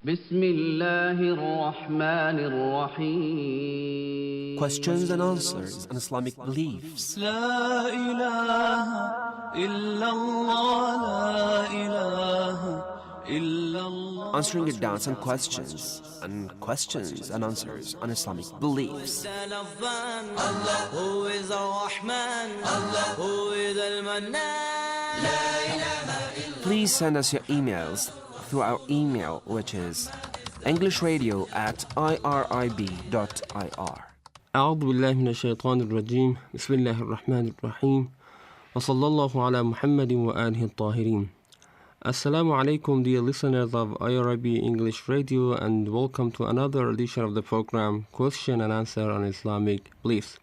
بسم الله الرحمن الرحيم. Questions and answers on Islamic beliefs. لا إله إلا الله لا إله إلا الله. Answering your doubts and questions and answers on Islamic beliefs. Allah who is Ar-Rahman, Allah who is al-Mannan. لا إله إلا. Please send us your emails through our email, which is englishradio@irib.ir. أعوذ بالله من الشيطان الرجيم. بسم الله الرحمن الرحيم. وصلى الله على محمد وآله الطاهرين. Assalamu alaikum, dear listeners of IRIB English Radio, and welcome to another edition of the program Question and Answer on Islamic Beliefs.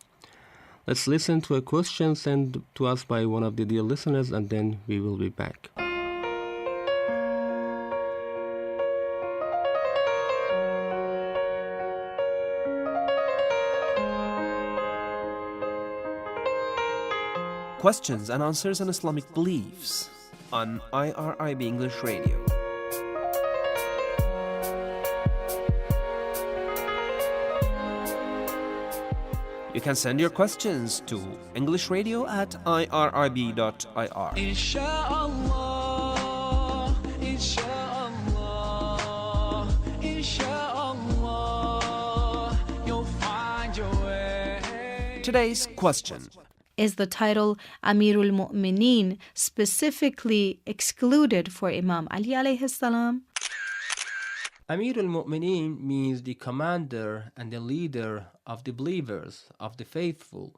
Let's listen to a question sent to us by one of the dear listeners, and then we will be back. Questions and answers on Islamic beliefs on IRIB English Radio. You can send your questions to englishradio@irib.ir. Inshallah, inshallah, inshallah, you'll find your way. Today's question: is the title Amir al-Momenin specifically excluded for Imam Ali A.S? Amir al-Momenin means the commander and the leader of the believers, of the faithful.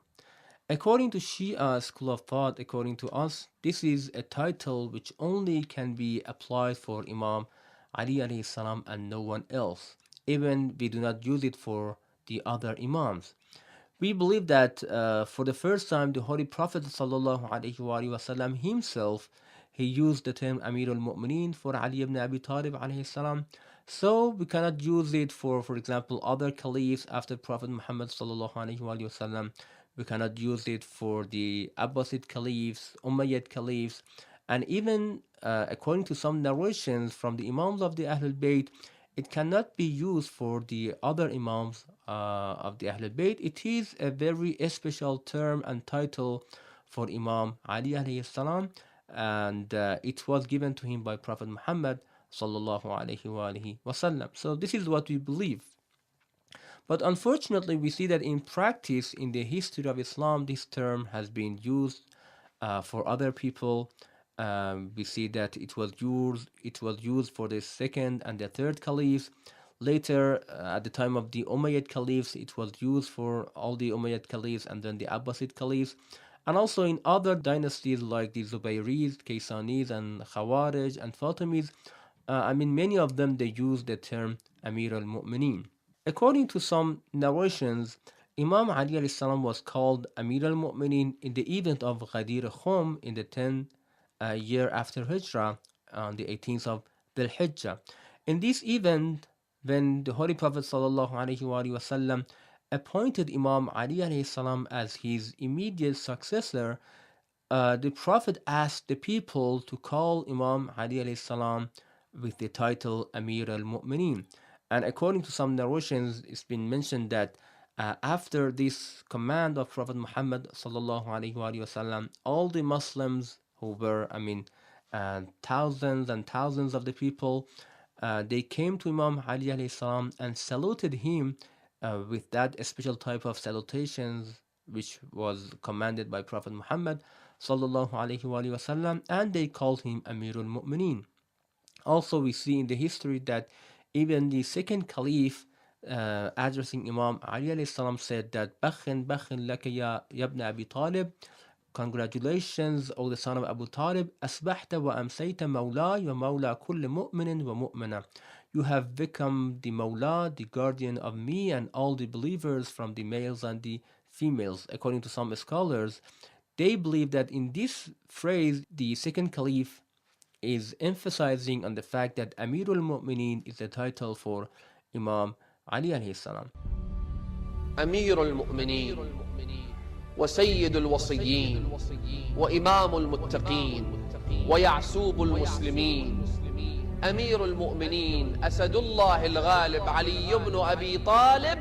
According to Shia school of thought, according to us, this is a title which only can be applied for Imam Ali A.S. and no one else. Even we do not use it for the other Imams. We believe that for the first time, the Holy Prophet ﷺ himself, he used the term Amir al-Mu'mineen for Ali ibn Abi Talib alayhi salam. So we cannot use it for example, other caliphs after Prophet Muhammad ﷺ. We cannot use it for the Abbasid caliphs, Umayyad caliphs, and even according to some narrations from the Imams of the Ahlul Bayt, it cannot be used for the other Imams of the Ahlul Bayt. It is a very special term and title for Imam Ali alayhi salam, and it was given to him by Prophet Muhammad sallallahu alayhi wasallam. So this is what we believe. But unfortunately, we see that in practice, in the history of Islam, this term has been used for other people. We see that it was used for the second and the third caliphs. Later, at the time of the Umayyad caliphs, it was used for all the Umayyad caliphs and then the Abbasid caliphs. And also in other dynasties like the Zubayris, Kaysanis, and Khawarij and Fatimids, many of them, they used the term Amir al-Mu'mineen. According to some narrations, Imam Ali alayhi salam was called Amir al-Mu'mineen in the event of Ghadir Khum in the 10th year after Hijrah, on the 18th of Dhul Hijjah. In this event, when the Holy Prophet ﷺ appointed Imam Ali alayhi salam as his immediate successor, the Prophet asked the people to call Imam Ali alayhi salam with the title Amir al-Mu'mineen. And according to some narrations, it's been mentioned that after this command of Prophet Muhammad ﷺ, all the Muslims who were, thousands and thousands of the people, they came to Imam Ali alayhi salam and saluted him with that special type of salutations which was commanded by Prophet Muhammad sallallahu alaihi wasallam, and they called him Amir al-Mu'mineen. Also, we see in the history that even the second caliph addressing Imam Ali alayhi salam said that Bakhin laka ya ibn Abi Talib, congratulations, O the son of Abu Talib, asbahta wa amsayta mawla wa mawla kulli mu'minin wa mu'mina. You have become the mawla, the guardian of me and all the believers from the males and the females. According to some scholars, they believe that in this phrase, the second caliph is emphasizing on the fact that Amir al-Mu'mineen is the title for Imam Ali alayhi salam. أمير المؤمنين وسيد الوصيين وإمام المتقين ويعسوب المسلمين أمير المؤمنين أسد الله الغالب علي بن أبي طالب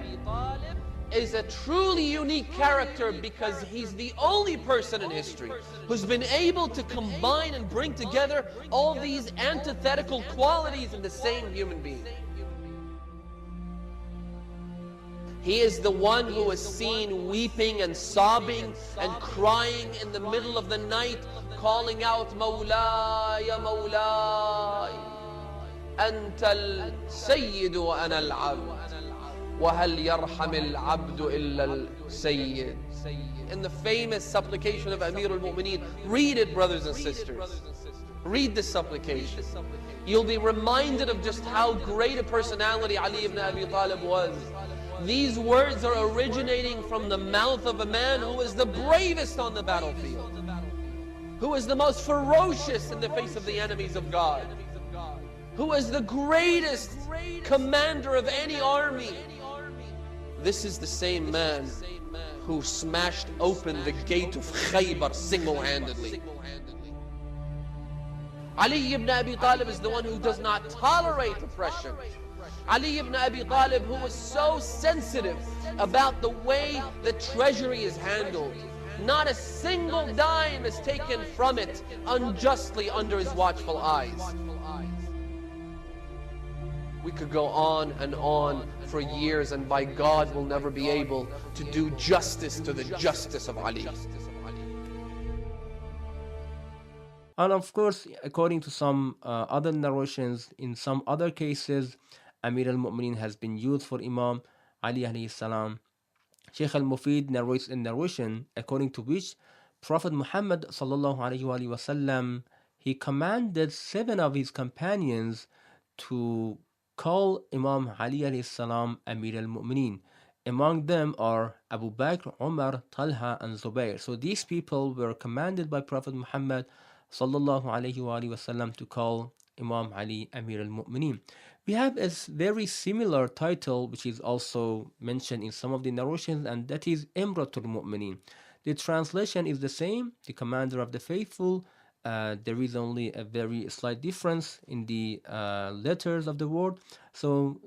is a truly unique character because he's the only person in history who's been able to combine and bring together all these antithetical qualities in the same human being. He is the one who is seen weeping and sobbing and crying in the middle of the night, calling out, Mawlaya, Mawlaya, Anta al-Sayyid wa ana al-Abd, wa hal yarham al-Abdu illa al-Sayyid. In the famous supplication of Amir al-Mu'mineen, read it, brothers and sisters. Read this supplication. You'll be reminded of just how great a personality Ali ibn Abi Talib was. These words are originating from the mouth of a man who is the bravest on the battlefield, who is the most ferocious in the face of the enemies of God, who is the greatest commander of any army. This is the same man who smashed open the gate of Khaybar single-handedly. Ali ibn Abi Talib is the one who does not tolerate oppression. Ali ibn Abi Talib, who was so sensitive about the way the treasury is handled. Not a single dime is taken from it unjustly under his watchful eyes. We could go on and on for years, and by God we'll never be able to do justice to the justice of Ali. And of course, according to some other narrations, in some other cases, Amir al-Mu'mineen has been used for Imam Ali alayhi salam. Sheikh al-Mufid narrates a narration according to which Prophet Muhammad sallallahu alayhi wa sallam, he commanded 7 of his companions to call Imam Ali alayhi salam Amir al-Mu'mineen. Among them are Abu Bakr, Umar, Talha and Zubair. So these people were commanded by Prophet Muhammad sallallahu alayhi wa sallam to call Imam Ali Amir al-Mu'mineen. We have a very similar title which is also mentioned in some of the narrations, and that is Imratul Mu'mineen. The translation is the same, the commander of the faithful. There is only a very slight difference in the letters of the word. So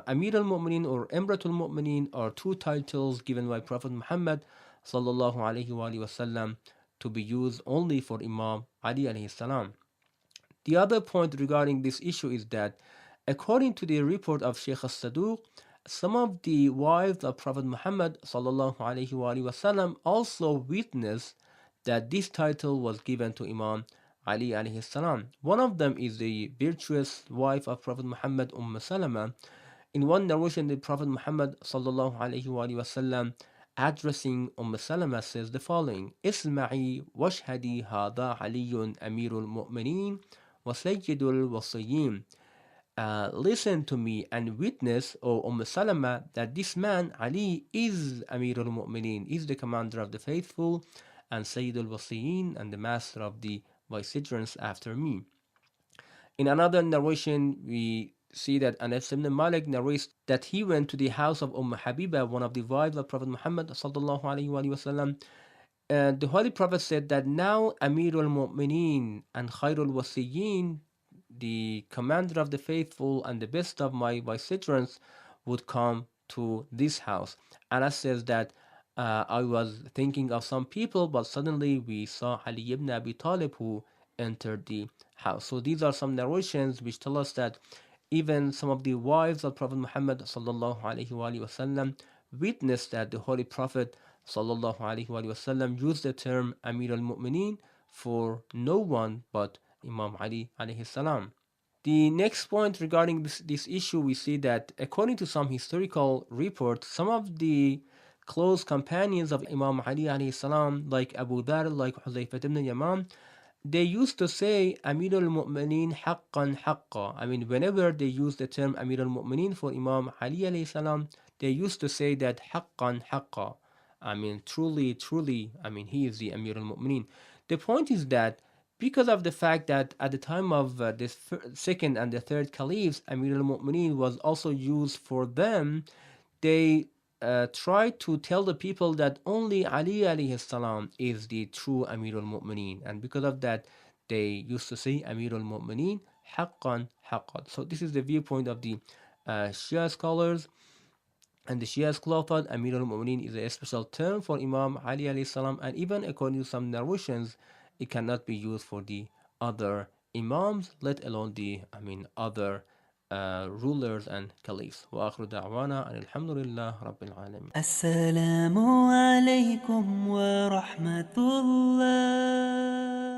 Amir al-Mu'mineen or Imratul Mu'mineen are 2 titles given by Prophet Muhammad sallallahu alayhi wa sallam to be used only for Imam Ali alayhi salam. The other point regarding this issue is that according to the report of Sheikh al-Saduq, some of the wives of Prophet Muhammad sallallahu alayhi wa sallam also witnessed that this title was given to Imam Ali alayhi salam. One of them is the virtuous wife of Prophet Muhammad, Salama. In one narration, the Prophet Muhammad sallallahu alayhi wa sallam addressing Salama says the following: Isma'i washhadi hada aliyun amirul mu'mineen wa sayyidul wasiyyin. Listen to me and witness, O Salama, that this man Ali is Amirul Mu'mineen, is the commander of the faithful and Sayyidul Wasiyin and the master of the vicegerents after me. In another narration, we see that Anas ibn Malik narrates that he went to the house of Habiba, one of the wives of Prophet Muhammad sallallahu alaihi wasallam. And the Holy Prophet said that now Amirul Mu'mineen and Khairul Wasiyin, the commander of the faithful and the best of my vicegerents, would come to this house. Anas says that I was thinking of some people, but suddenly we saw Ali ibn Abi Talib who entered the house. So these are some narrations which tell us that even some of the wives of Prophet Muhammad sallallahu alaihi wasallam witnessed that the Holy Prophet sallallahu alaihi wasallam used the term Amir al-Mu'mineen for no one but Imam Ali alayhi salam. The next point regarding this issue, we see that according to some historical reports, some of the close companions of Imam Ali alayhi salam, like Abu Dhar, like Huzayfat ibn Yaman, they used to say Amir al-Mu'mineen haqqan haqqa. I mean, whenever they use the term Amir al-Mu'mineen for Imam Ali alayhi salam, they used to say that haqqan haqqa. I mean, truly, truly, I mean, he is the Amir al-Mu'mineen. The point is that because of the fact that at the time of the second and the third caliphs, Amir al-Mu'mineen was also used for them, they tried to tell the people that only Ali alayhi salam is the true Amir al-Mu'mineen. And because of that, they used to say Amir al-Mu'mineen حقا حقا. So this is the viewpoint of the Shia scholars. And the Shia school of thought, Amir al-Momenin is a special term for Imam Ali alayhi salam, and even according to some narrations, it cannot be used for the other Imams, let alone the other rulers and caliphs. وآخر دعوانا أن الحمد لله رب العالمين. السلام عليكم ورحمة الله.